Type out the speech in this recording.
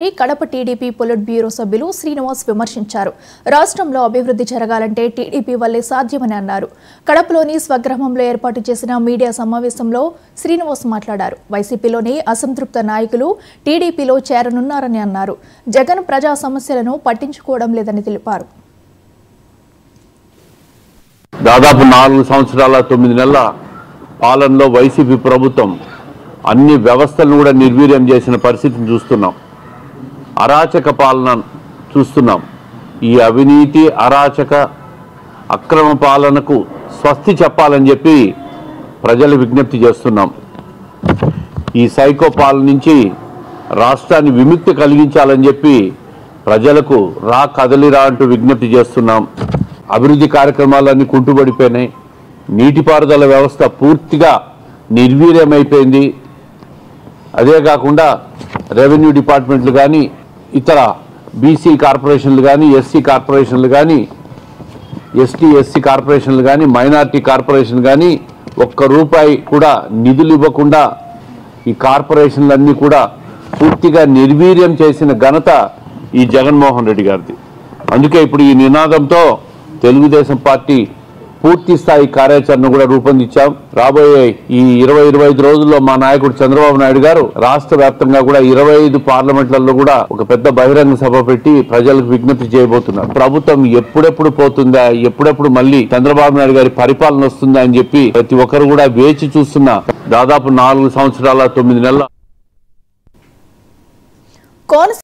Kadapa TDP polit bureau సభ్యులు శ్రీనివాస్ విమర్శించారు. రాష్ట్రంలో అభివృద్ధి జరగాలంటే టీడీపీ వల్లే సాధ్యమని అన్నారు. కడపలోని స్వగ్రామంలో ఏర్పాటు చేసిన మీడియా సమావేశంలో శ్రీనివాస్ మాట్లాడారు. వైసీపీలోని అసంతృప్త నాయకులు టీడీపీలో చేరనున్నారని అన్నారు. జగన్ ప్రజా సమస్యలను పట్టించుకోవడం లేదని తెలిపారు. దాదాపు 4 సంవత్సరాల 9 నెలల పాలనలో వైసీపీ ప్రభుత్వం అన్ని వ్యవస్థలను కూడా నిర్వీర్యం చేసిన పరిస్థితిని చూస్తున్నాం. అరాచక పాలన చూస్తున్నాం. ఈ అవినీతి అరాచక అక్రమ పాలనకు స్వస్తి చెప్పాలని చెప్పి ప్రజలు విజ్ఞప్తి చేస్తున్నాం. ఈ సైకో పాలన నుంచి రాష్ట్రాన్ని విముక్తి కలిగించాలని చెప్పి ప్రజలకు కదలిరా అంటూ విజ్ఞప్తి చేస్తున్నాం. అభివృద్ధి కార్యక్రమాలన్నీ కుంటుపడిపోయినాయి. నీటిపారుదల వ్యవస్థ పూర్తిగా నిర్వీర్యమైపోయింది. అదే కాకుండా రెవెన్యూ డిపార్ట్మెంట్లు కానీ ఇతర బీసీ కార్పొరేషన్లు కానీ ఎస్సీ కార్పొరేషన్లు కానీ ఎస్సీ కార్పొరేషన్లు కానీ మైనార్టీ కార్పొరేషన్ కానీ ₹1 కూడా నిధులు ఇవ్వకుండా ఈ కార్పొరేషన్లన్నీ కూడా పూర్తిగా నిర్వీర్యం చేసిన ఘనత ఈ జగన్మోహన్ రెడ్డి గారిది. అందుకే ఇప్పుడు ఈ నినాదంతో తెలుగుదేశం పార్టీ పూర్తి స్థాయి కార్యాచరణ కూడా రూపొందించాం. రాబోయే ఈ 20-25 రోజుల్లో మా నాయకుడు చంద్రబాబు నాయుడు గారు రాష్ట్ర వ్యాప్తంగా కూడా 25 పార్లమెంట్లలో కూడా ఒక పెద్ద బహిరంగ సభ పెట్టి ప్రజలకు విజ్ఞప్తి చేయబోతున్నారు. ప్రభుత్వం ఎప్పుడెప్పుడు పోతుందా, ఎప్పుడెప్పుడు మళ్ళీ చంద్రబాబు నాయుడు గారి పరిపాలన వస్తుందా అని చెప్పి ప్రతి ఒక్కరు కూడా వేచి చూస్తున్న దాదాపు 4 సంవత్సరాల 9 నెలల